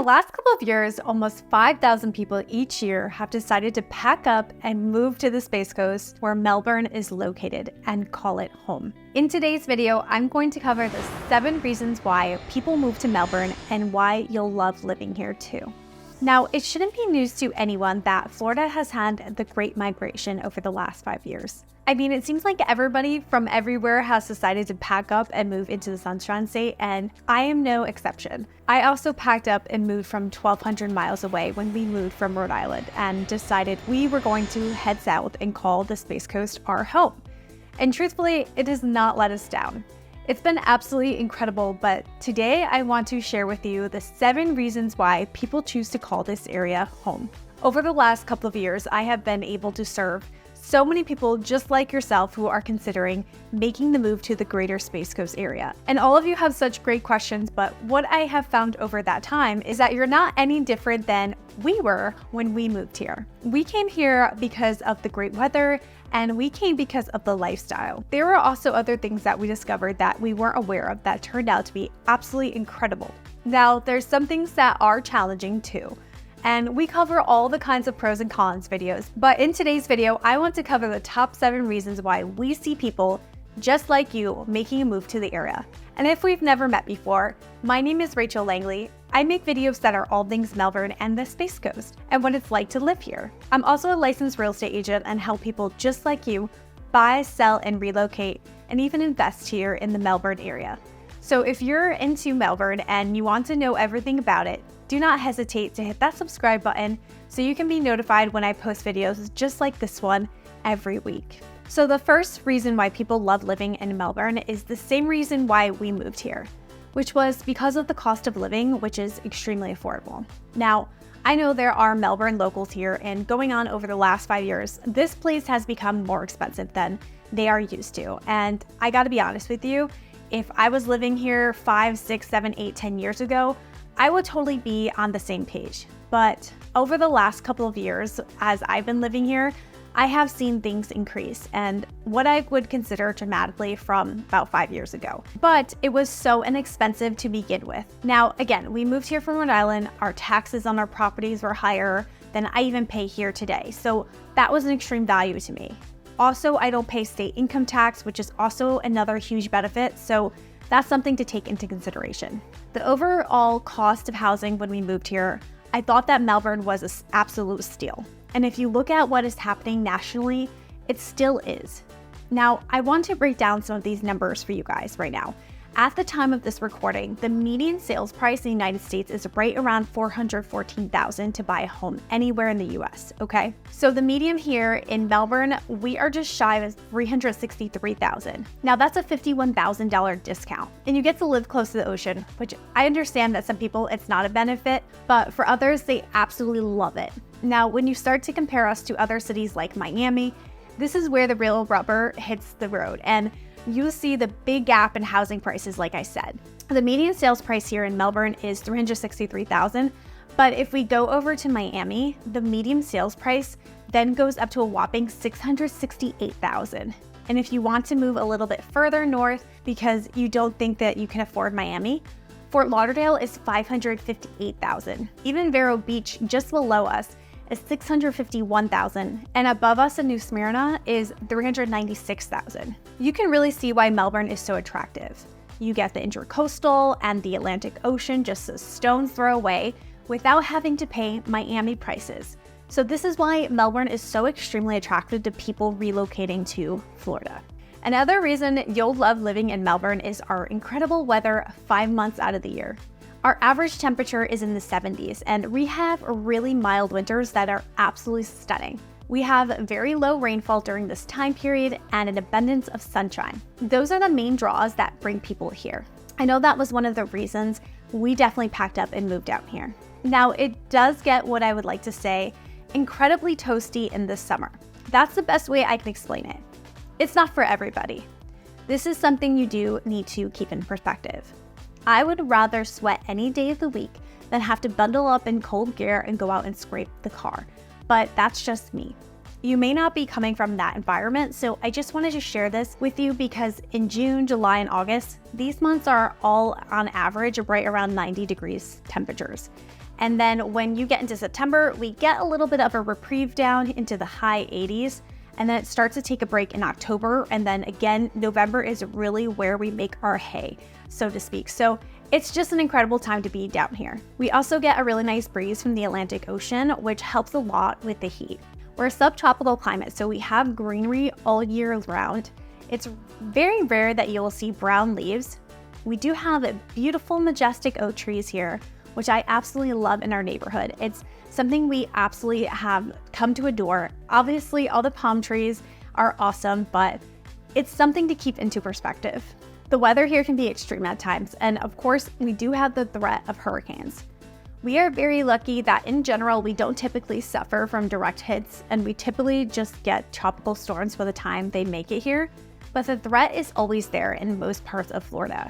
the last couple of years, almost 5,000 people each year have decided to pack up and move to the Space Coast where Melbourne is located and call it home. In today's video, I'm going to cover the 7 reasons why people move to Melbourne and why you'll love living here too. Now, it shouldn't be news to anyone that Florida has had the Great Migration over the last 5 years. I mean, it seems like everybody from everywhere has decided to pack up and move into the Sunshine State, and I am no exception. I also packed up and moved from 1,200 miles away when we moved from Rhode Island and decided we were going to head south and call the Space Coast our home. And truthfully, it has not let us down. It's been absolutely incredible, but today I want to share with you the 7 reasons why people choose to call this area home. Over the last couple of years, I have been able to serve so many people just like yourself who are considering making the move to the greater Space Coast area. And all of you have such great questions, but what I have found over that time is that you're not any different than we were when we moved here. We came here because of the great weather, and we came because of the lifestyle. There were also other things that we discovered that we weren't aware of that turned out to be absolutely incredible. Now, there's some things that are challenging too, and we cover all the kinds of pros and cons videos, but in today's video, I want to cover the top 7 reasons why we see people just like you making a move to the area. And if we've never met before, my name is Rachel Langley. I make videos that are all things Melbourne and the Space Coast and what it's like to live here. I'm also a licensed real estate agent and help people just like you buy, sell, and relocate, and even invest here in the Melbourne area. So if you're into Melbourne and you want to know everything about it, do not hesitate to hit that subscribe button so you can be notified when I post videos just like this one every week. So the first reason why people love living in Melbourne is the same reason why we moved here, which was because of the cost of living, which is extremely affordable. Now, I know there are Melbourne locals here, and going on over the last 5 years, this place has become more expensive than they are used to. And I gotta be honest with you, if I was living here 5, 6, 7, 8, 10 years ago, I would totally be on the same page. But over the last couple of years, as I've been living here, I have seen things increase, and what I would consider dramatically from about 5 years ago. But it was so inexpensive to begin with. Now, again, we moved here from Rhode Island. Our taxes on our properties were higher than I even pay here today. So that was an extreme value to me. Also, I don't pay state income tax, which is also another huge benefit. So that's something to take into consideration. The overall cost of housing when we moved here, I thought that Melbourne was an absolute steal. And if you look at what is happening nationally, it still is. Now, I want to break down some of these numbers for you guys right now. At the time of this recording, the median sales price in the United States is right around $414,000 to buy a home anywhere in the US, okay? So the median here in Melbourne, we are just shy of $363,000. Now that's a $51,000 discount, and you get to live close to the ocean, which I understand that some people it's not a benefit, but for others, they absolutely love it. Now, when you start to compare us to other cities like Miami, this is where the real rubber hits the road, and you see the big gap in housing prices, like I said. The median sales price here in Melbourne is $363,000, but if we go over to Miami, the median sales price then goes up to a whopping $668,000. And if you want to move a little bit further north because you don't think that you can afford Miami, Fort Lauderdale is $558,000. Even Vero Beach, just below us, is $651,000, and above us in New Smyrna is $396,000. You can really see why Melbourne is so attractive. You get the Intracoastal and the Atlantic Ocean just a stone's throw away without having to pay Miami prices. So this is why Melbourne is so extremely attractive to people relocating to Florida. Another reason you'll love living in Melbourne is our incredible weather 5 months out of the year. Our average temperature is in the 70s, and we have really mild winters that are absolutely stunning. We have very low rainfall during this time period and an abundance of sunshine. Those are the main draws that bring people here. I know that was one of the reasons we definitely packed up and moved out here. Now, it does get, what I would like to say, incredibly toasty in this summer. That's the best way I can explain it. It's not for everybody. This is something you do need to keep in perspective. I would rather sweat any day of the week than have to bundle up in cold gear and go out and scrape the car. But that's just me. You may not be coming from that environment, so I just wanted to share this with you because in June, July, and August, these months are all on average right around 90 degrees temperatures. And then when you get into September, we get a little bit of a reprieve down into the high 80s. And then it starts to take a break in October. And then again, November is really where we make our hay, so to speak. So it's just an incredible time to be down here. We also get a really nice breeze from the Atlantic Ocean, which helps a lot with the heat. We're a subtropical climate, so we have greenery all year round. It's very rare that you will see brown leaves. We do have beautiful, majestic oak trees here, which I absolutely love in our neighborhood. It's something we absolutely have come to adore. Obviously, all the palm trees are awesome, but it's something to keep into perspective. The weather here can be extreme at times, and of course, we do have the threat of hurricanes. We are very lucky that in general, we don't typically suffer from direct hits, and we typically just get tropical storms by the time they make it here, but the threat is always there in most parts of Florida.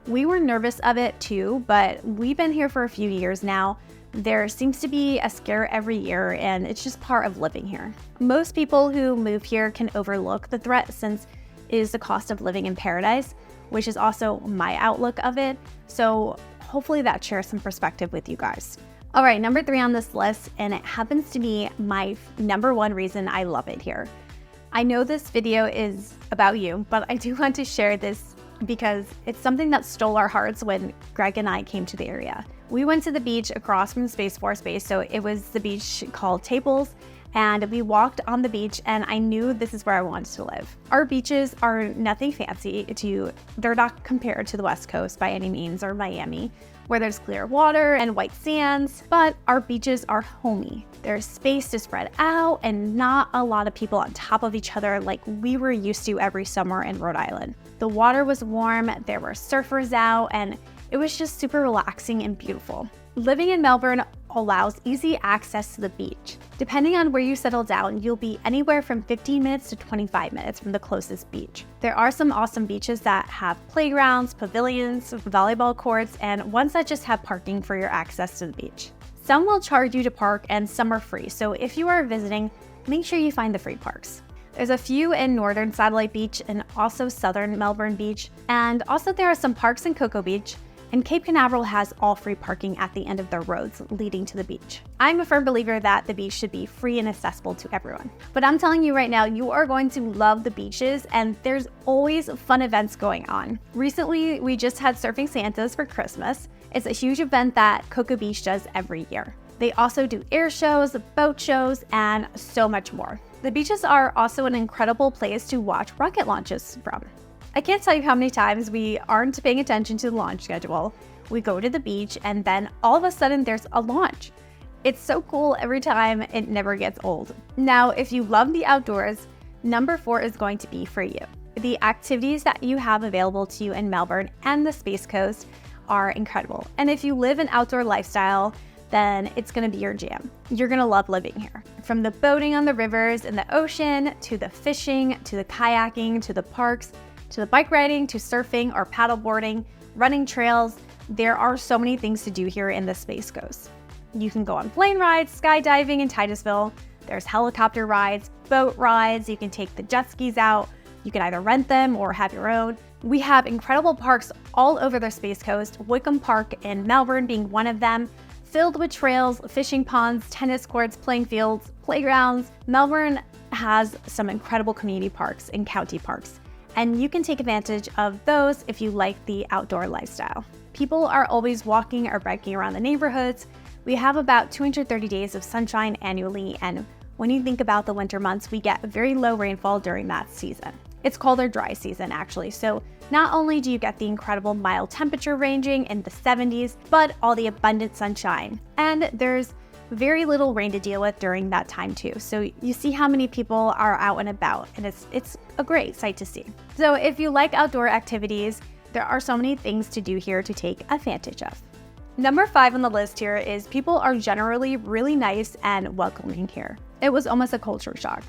We were nervous of it too, but we've been here for a few years now. There seems to be a scare every year, and it's just part of living here. Most people who move here can overlook the threat since it is the cost of living in paradise, which is also my outlook of it. So hopefully that shares some perspective with you guys. All right, number 3 on this list, and it happens to be my number 1 reason I love it here. I know this video is about you, but I do want to share this because it's something that stole our hearts when Greg and I came to the area. We went to the beach across from the Space Force Base, so it was the beach called Tables, and we walked on the beach, and I knew this is where I wanted to live. Our beaches are nothing fancy they're not compared to the West Coast by any means, or Miami, where there's clear water and white sands, but our beaches are homey. There's space to spread out and not a lot of people on top of each other like we were used to every summer in Rhode Island. The water was warm, there were surfers out, and it was just super relaxing and beautiful. Living in Melbourne allows easy access to the beach. Depending on where you settle down, you'll be anywhere from 15 minutes to 25 minutes from the closest beach. There are some awesome beaches that have playgrounds, pavilions, volleyball courts, and ones that just have parking for your access to the beach. Some will charge you to park and some are free, so if you are visiting, make sure you find the free parks. There's a few in northern Satellite Beach and also southern Melbourne Beach, and also there are some parks in Cocoa Beach, and Cape Canaveral has all free parking at the end of their roads leading to the beach. I'm a firm believer that the beach should be free and accessible to everyone. But I'm telling you right now, you are going to love the beaches, and there's always fun events going on. Recently, we just had Surfing Santas for Christmas. It's a huge event that Cocoa Beach does every year. They also do air shows, boat shows, and so much more. The beaches are also an incredible place to watch rocket launches from. I can't tell you how many times we aren't paying attention to the launch schedule. We go to the beach and then all of a sudden there's a launch. It's so cool every time, it never gets old. Now, if you love the outdoors, number 4 is going to be for you. The activities that you have available to you in Melbourne and the Space Coast are incredible. And if you live an outdoor lifestyle, then it's gonna be your jam. You're gonna love living here. From the boating on the rivers and the ocean, to the fishing, to the kayaking, to the parks, to the bike riding, to surfing or paddleboarding, running trails, there are so many things to do here in the Space Coast. You can go on plane rides, skydiving in Titusville, there's helicopter rides, boat rides, you can take the jet skis out, you can either rent them or have your own. We have incredible parks all over the Space Coast, Wickham Park in Melbourne being one of them, filled with trails, fishing ponds, tennis courts, playing fields, playgrounds. Melbourne has some incredible community parks and county parks, and you can take advantage of those if you like the outdoor lifestyle. People are always walking or biking around the neighborhoods. We have about 230 days of sunshine annually, and when you think about the winter months, we get very low rainfall during that season. It's called our dry season actually, so not only do you get the incredible mild temperature ranging in the 70s, but all the abundant sunshine. And there's very little rain to deal with during that time too. So you see how many people are out and about, and it's a great sight to see. So if you like outdoor activities, there are so many things to do here to take advantage of. Number 5 on the list here is people are generally really nice and welcoming here. It was almost a culture shock.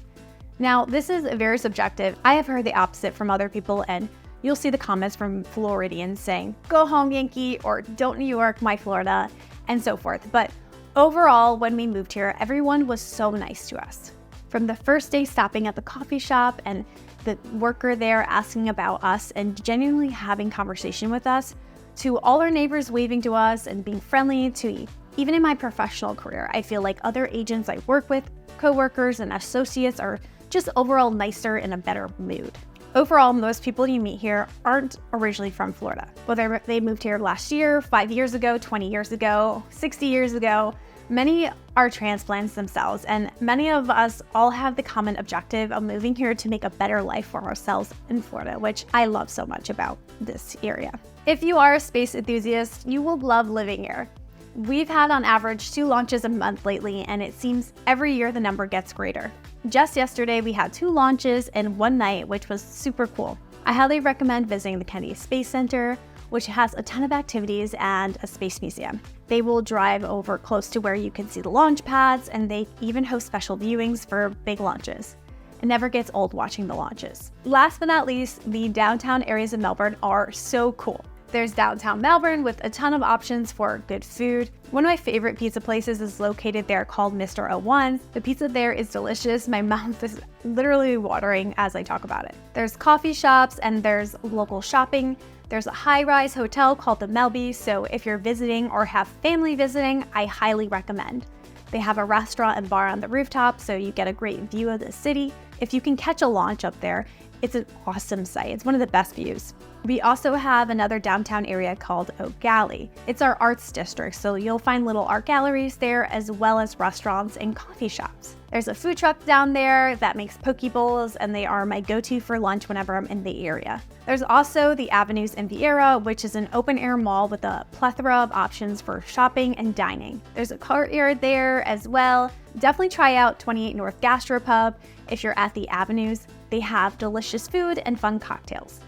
Now, this is very subjective. I have heard the opposite from other people, and you'll see the comments from Floridians saying, "Go home, Yankee," or "Don't New York, my Florida," and so forth. But overall, when we moved here, everyone was so nice to us. From the first day stopping at the coffee shop and the worker there asking about us and genuinely having conversation with us, to all our neighbors waving to us and being friendly, to Even in my professional career, I feel like other agents I work with, coworkers and associates are just overall nicer and in a better mood. Overall, most people you meet here aren't originally from Florida. Whether they moved here last year, 5 years ago, 20 years ago, 60 years ago, many are transplants themselves, and many of us all have the common objective of moving here to make a better life for ourselves in Florida, which I love so much about this area. If you are a space enthusiast, you will love living here. We've had on average 2 launches a month lately, and it seems every year the number gets greater. Just yesterday, we had 2 launches in one night, which was super cool. I highly recommend visiting the Kennedy Space Center, which has a ton of activities and a space museum. They will drive over close to where you can see the launch pads, and they even host special viewings for big launches. It never gets old watching the launches. Last but not least, the downtown areas of Melbourne are so cool. There's downtown Melbourne with a ton of options for good food. One of my favorite pizza places is located there called Mr. 01. The pizza there is delicious. My mouth is literally watering as I talk about it. There's coffee shops and there's local shopping. There's a high-rise hotel called the Melby, so if you're visiting or have family visiting, I highly recommend. They have a restaurant and bar on the rooftop, so you get a great view of the city. If you can catch a launch up there, it's an awesome site. It's one of the best views. We also have another downtown area called Oak Galley. It's our arts district, so you'll find little art galleries there as well as restaurants and coffee shops. There's a food truck down there that makes poke bowls, and they are my go-to for lunch whenever I'm in the area. There's also the Avenues in Vieira, which is an open-air mall with a plethora of options for shopping and dining. There's a courtyard there as well. Definitely try out 28 North Gastropub if you're at the Avenues. They have delicious food and fun cocktails.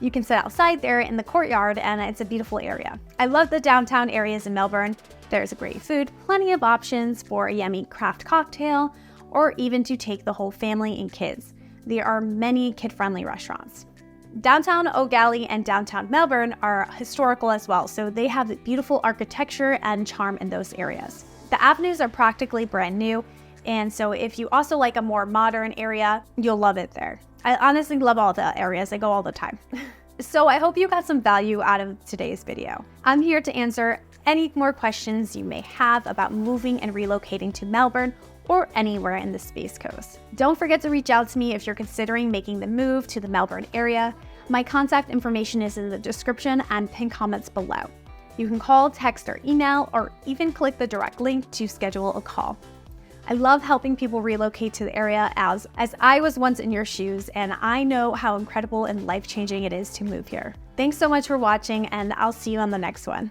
You can sit outside there in the courtyard, and it's a beautiful area. I love the downtown areas in Melbourne. There's great food, plenty of options for a yummy craft cocktail, or even to take the whole family and kids. There are many kid-friendly restaurants. Downtown Oak Galley and downtown Melbourne are historical as well, so they have beautiful architecture and charm in those areas. The avenues are practically brand new, and so if you also like a more modern area, you'll love it there. I honestly love all the areas. I go all the time. So I hope you got some value out of today's video. I'm here to answer any more questions you may have about moving and relocating to Melbourne or anywhere in the Space Coast. Don't forget to reach out to me if you're considering making the move to the Melbourne area. My contact information is in the description and pinned comments below. You can call, text, or email, or even click the direct link to schedule a call. I love helping people relocate to the area as I was once in your shoes, and I know how incredible and life-changing it is to move here. Thanks so much for watching, and I'll see you on the next one.